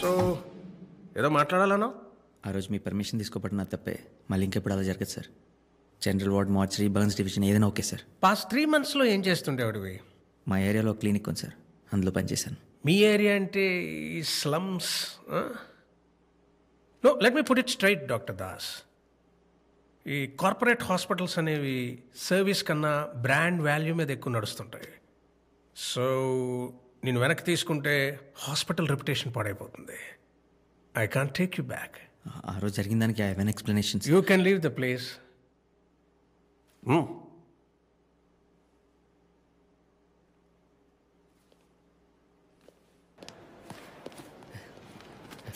So ఏదో మాట్లాడాలన్నా? ఆ రోజు మీ పర్మిషన్ తీసుకోబట్టి నా తప్పే. మళ్ళీ ఇంకెప్పుడు అలా జరగదు sir. General ward, mortuary, burns division ఏదైనా ఓకే సార్. పాస్ట్ 3 monthsలో ఏం చేస్తుండేవాడివి? మా ఏరియాలో క్లినిక్ ఉంది సార్, అందులో పనిచేశాను. మీ ఏరియా అంటే ఈ slums? No, let me put it straight doctor Das. ఈ కార్పొరేట్ హాస్పిటల్స్ అనేవి సర్వీస్ కన్నా బ్రాండ్ వాల్యూ మీద ఎక్కువ నడుస్తుంటాయి. సో నేను వెనక్కి తీసుకుంటే హాస్పిటల్ రెప్యుటేషన్ పాడైపోతుంది. I can't take you back. ఆ రోజు జరిగిన దానికి I have an explanation. You can leave the place.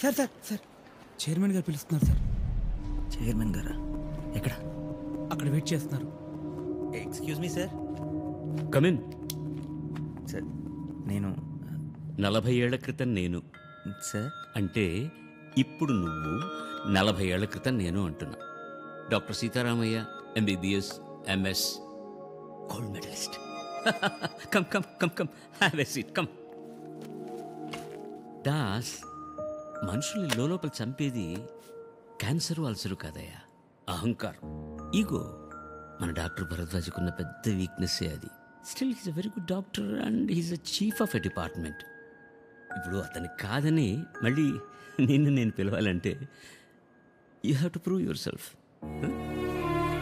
Sir sir sir chairman గారు పిలుస్తున్నారు సార్. చైర్మన్ గారా? ఎక్కడ? అక్కడ వెయిట్ చేస్తున్నారు. Excuse me sir. Come in. Sir నేను 40 ఏళ్ల క్రితం నేను సార్ అంటే ఇప్పుడు నువ్వు 40 ఏళ్ల క్రితం నేను అంటున్నా. Doctor Sitaramayya, MBBS, MS, gold medalist. Come come come come, have a seat, come. Das, మనుషుల్ని లోపల చంపేది క్యాన్సరు, అల్సరు కాదయ్యా, అహంకారం, ఈగో. మన డాక్టర్ భరద్వాజ్కున్న పెద్ద వీక్నెస్సే అది. Still he's a very good doctor and he's a chief of a department. ఇప్పుడు అతనికి కాదని మళ్ళీ నేను పిలవాలంటే you have to prove yourself.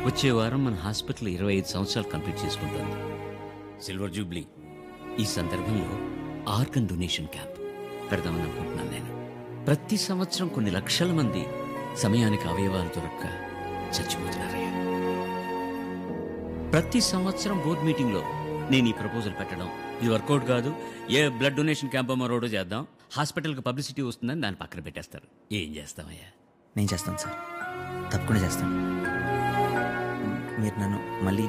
వచ్చే వారం మన హాస్పిటల్ 25 సంవత్సరాలు కంప్లీట్ చేసుకుంటుంది, సిల్వర్ జూబ్లీ. ఈ సందర్భంలో ఆర్గన్ డొనేషన్ క్యాంప్ పెడదామని అనుకుంటున్నాను నేను. ప్రతి సంవత్సరం కొన్ని లక్షల మంది సమయానికి అవయవాలు దొరక్క చచ్చిపోతున్నారయ్యా. ప్రతి సంవత్సరం బోర్డు మీటింగ్లో నేను ఈ ప్రపోజల్ పెట్టడం, ఇది వర్కౌట్ కాదు, ఏ బ్లడ్ డొనేషన్ క్యాంప్ మరోడో చేద్దాం, హాస్పిటల్కి పబ్లిసిటీ వస్తుందని దాన్ని పక్కన పెట్టేస్తారు. ఏం చేస్తామయ్యా? నేను చేస్తాను సార్, తప్పకుండా చేస్తాను. మీరు నన్ను మళ్ళీ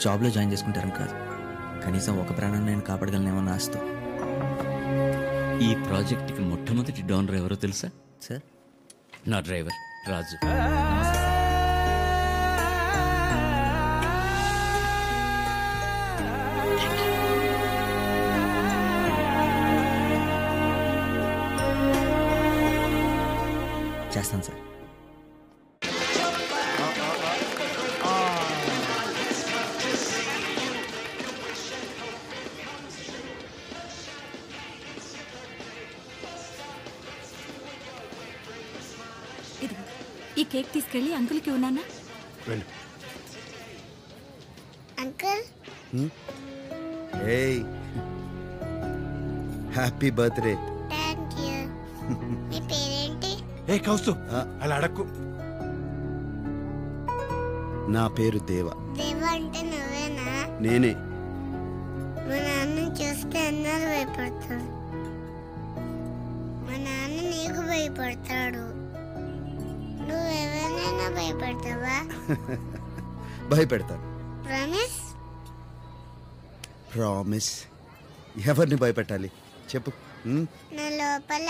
జాబ్లో జాయిన్ చేసుకుంటారని కాదు, కనీసం ఒక ప్రాణాన్ని నేను కాపాడగలనేమో ఆశతో. ఈ ప్రాజెక్ట్కి మొట్టమొదటి డోనర్ ఎవరో తెలుసా సార్? నా డ్రైవర్ రాజు. చేస్తాను సార్. ఈ కేక్ తీసుకెళ్ళి అంకుల్కి ఉన్నానా? అంకుల్, ఏయ్, హ్యాపీ బర్త్డే. Thank you. మీ పేరేంటి? ఏ కౌస్తు, అలా అడక్కు. నా పేరు దేవ. దేవ అంటే నువ్వేనా? నేనే. మా నాన్న చూస్తే అందరూ భయపడతాడు. మా నాన్న నీకు భయపడతాడు. నువ్వు ఎవరినైనా భయపడతావా? భయపెడతాను. ప్రామిస్? ప్రామిస్. ఎవరిని భయపెట్టాలి చెప్పు. నా లోపల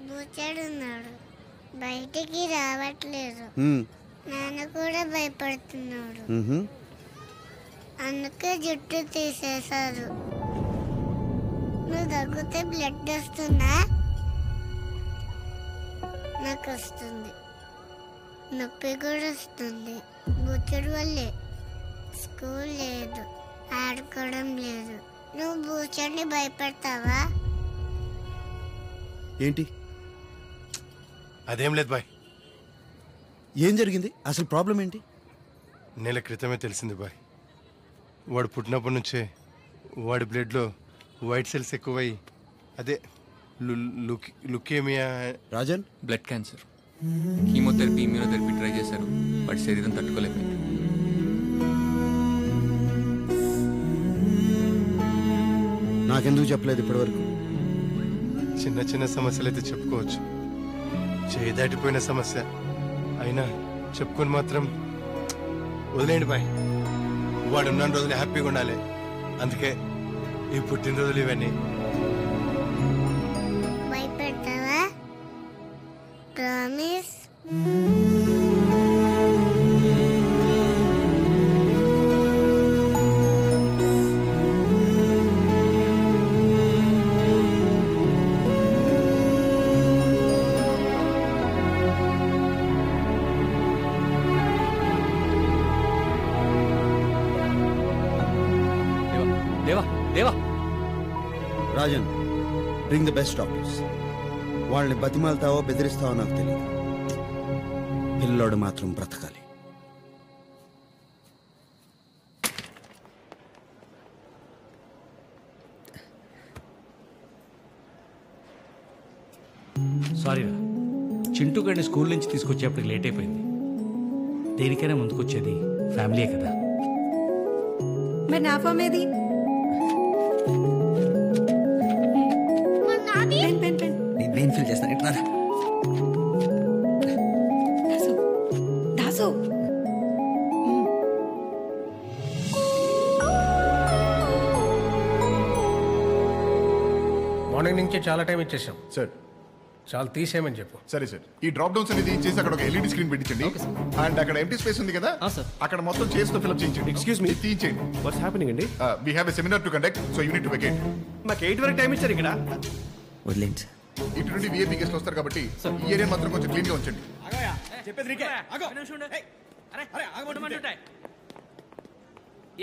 బూచాడున్నాడు, బయటికి రావట్లేదు. నాన్న కూడా భయపడుతున్నాడు, అందుకే జుట్టు తీసేశారు. నువ్వు దగ్గితే బ్లడ్ వస్తుందా? నాకు వస్తుంది, నొప్పి కూడా వస్తుంది. బూచుడు వల్లే. స్కూల్ లేదు, ఆడుకోవడం లేదు. నువ్వు బూచడిని భయపడతావా? ఏంటి? అదేం లేదు బాయ్. ఏం జరిగింది అసలు? ప్రాబ్లం ఏంటి? నెల క్రితమే తెలిసింది బాయ్. వాడు పుట్టినప్పటి నుంచే వాడి బ్లడ్లో వైట్ సెల్స్ ఎక్కువై, అదే leukaemia. Rajan, blood cancer. Chemotherapy, immunotherapy try చేశారు, వాడి శరీరం తట్టుకోలేకపోయింది. నాకెందుకు చెప్పలేదు ఇప్పటివరకు? చిన్న చిన్న సమస్యలు అయితే చెప్పుకోవచ్చు, చేయి దాటిపోయిన సమస్య అయినా చెప్పుకొని మాత్రం వదిలేండి బాయ్. వాడు ఉన్న రోజులు హ్యాపీగా ఉండాలి, అందుకే ఈ పుట్టినరోజులు ఇవన్నీ. భయపెడతావా? Promise? Bring the best doctors. వాళ్ళని బతిమాలతావో బెదిరిస్తావో నాకు తెలియదు. పిల్లోడు మాత్రం బ్రతకాలి. సారీ రా, చింటూ గారిని స్కూల్ నుంచి తీసుకొచ్చేప్పటికి లేట్ అయిపోయింది. దేనికైనా ముందుకొచ్చేది ఫ్యామిలీయే కదా. మరి నా ఫామ్ ఏది? Pen pen pen. నేను ఫీల్ చేస్తాను. ఎట్లా దాసు దాసు. మార్నింగ్ నుంచే చాలా టైం ఇచ్చేసాం సార్. చాలా తీసేయమని చెప్పు. సరే సార్, ఈ డ్రాప్ డౌన్స్ అనేది చేసి అక్కడ ఒక ఎల్ఈడి స్క్రీన్ పెట్టించండి. అండ్ అక్కడ ఎంటీ స్పేస్ ఉంది కదా, అక్కడ మొత్తం చైర్స్ తో ఫిల్అప్ చేయించండి. ఎక్స్క్యూజ్ మీ, తీయించండి. వాట్స్ హ్యాపెనింగ్ అండి? We have a seminar to conduct, so you need to vacate. మాకు 8 వరకు టైం ఇచ్చారు ఇక్కడ. వదిలేండి సార్. ఇటు నుండి విఐపీ గెస్ట్లు వస్తారు కాబట్టి ఈ ఏరియా మాత్రం కొంచెం క్లీన్ గా ఉంచండి.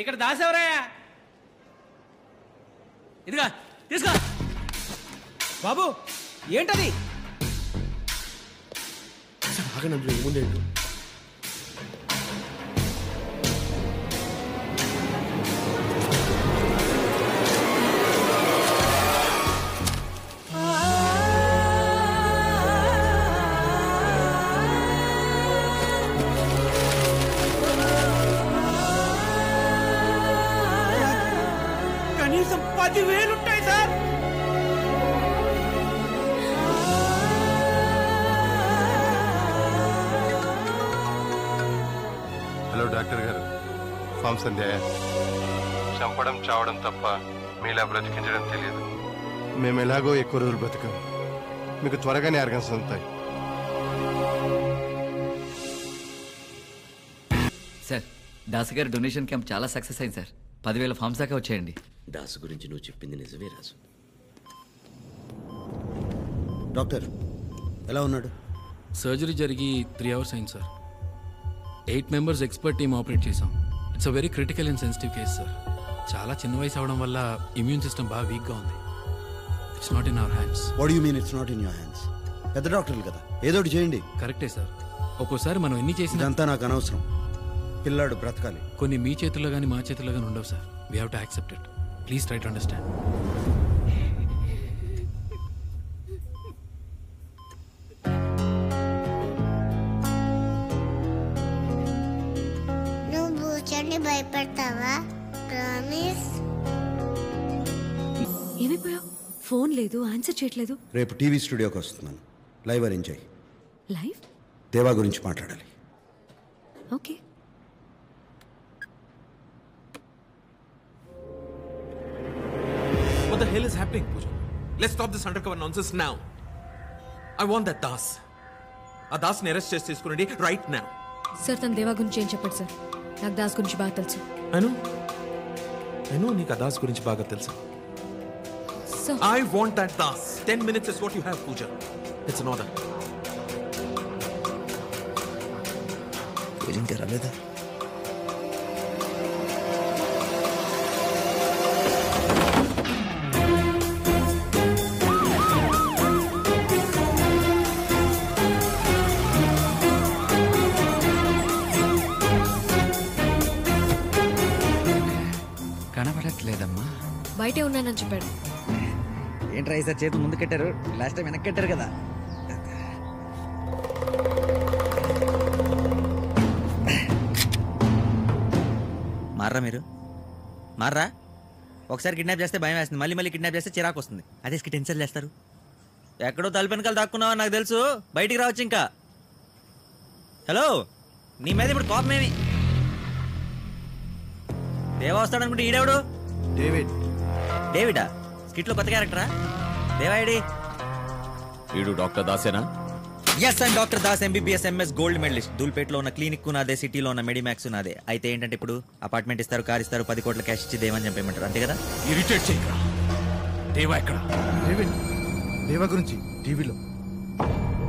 ఇక్కడ దాసేవరాయా? ఇదిగా తీసుకో. బాబు ఏంటది? ఆగండి, అందులో ఏముందేంటో. కనీసం 10,000 ఉంటాయి సార్. హలో డాక్టర్ గారు, ఫామ్స్ అందాయా? చంపడం చావడం తప్ప మీలా బ్రతికించడం తెలియదు. మేము ఎలాగో ఎక్కువ రోజులు బ్రతకం, మీకు త్వరగానే ఆర్గన్స్ అందుతాయి. సార్, దాసు గారి డొనేషన్ క్యాంప్ చాలా సక్సెస్ అయింది సార్. 10,000 ఫామ్స్ దాకా వచ్చాయండి. దాసు గురించి నువ్వు చెప్పింది నిజమే రాజు. డాక్టర్ ఎలా ఉన్నాడు? సర్జరీ జరిగి 3 అవర్స్ అయింది sir. 8 members expert team operate చేసాం. It's a very critical and sensitive case sir. చాలా చిన్న వయసు అవడం వల్ల ఇమ్యూన్ సిస్టమ్ బాగా వీక్గా ఉంది. It's not in our hands. What you mean it's not in your hands? పెద్ద డాక్టర్లు కదా, ఏదో ఒకటి చేయండి. కరెక్టే సార్. ఒక్కోసారి మనం ఎన్ని చేసినా ఇదంతా నాకు అనవసరం. పిల్లాడు బ్రతకాలి. కొన్ని మీ చేతుల్లో కానీ మా చేతుల్లో కానీ ఉండవు sir. We have to accept it. Please try to understand. నువ్వు బూచర్ని భయపెడతావా? ప్రామిస్. ఏమైపోయావు? ఫోన్ లేదు, ఆన్సర్ చేయట్లేదు. రేపు టీవీ స్టూడియోకి వస్తున్నాను. లైవ్ అరేంజ్ అయ్యి. లైవ్? దేవా గురించి మాట్లాడాలి. Okay. What the hell is happening, Pooja? Let's stop this undercover nonsense now. I want that Das. ఆ దాస్ని అరెస్ట్ చేసి తీసుకురండి రైట్ నౌ. సార్, తన దేవా గురించి ఏం చెప్పాడు సార్? నాకు దాస్ గురించి బాగా తెలుసు. I know నీకు ఆ దాస్ గురించి బాగా తెలుసు. So I want that Das. 10 minutes is what you have, Pooja. It's an order. ఇంకా రాలేదా? కనపడట్లేదమ్మా. బయటే ఉన్నానని చెప్పాడు. ఏంట్రా ఈసారి చేతులు ముందు కట్టారు, లాస్ట్ టైం వెనక్కి కట్టారు కదా. మార్రా మీరు, మార్రా. ఒకసారి కిడ్నాప్ చేస్తే భయం వేస్తుంది, మళ్ళీ మళ్ళీ కిడ్నాప్ చేస్తే చిరాకు వస్తుంది. అదే టెన్షన్ చేస్తారు. ఎక్కడో తలుపు వెనకాల దాక్కున్నావా నాకు తెలుసు, బయటికి రావచ్చు ఇంకా. హలో, నీ మీద ఇప్పుడు కోపం ఏమి? దేవా వస్తాడనుకుంటే ఈడెవడు? డేవిడ్. డేవిడా? స్కిట్లో కొత్త క్యారెక్టరా? దేవాయిడి వీడు డాక్టర్ దాసేనా? Yes, and doctor Das, MBBS MS gold medalist. దూల్పేటలో ఉన్న క్లినిక్ నాదే, సిటీలో ఉన్న మెడిమాక్స్ నాదే. అయితే ఏంటంటే ఇప్పుడు అపార్ట్మెంట్ ఇస్తారు, కార్ ఇస్తారు, 10 కోట్ల క్యాష్ ఇచ్చి దేవని చంపేయమంటారు, అంతే కదా? ఇరిటేట్ చేయకరా. దేవా ఎక్కడ? దేవా గురించి టీవీలో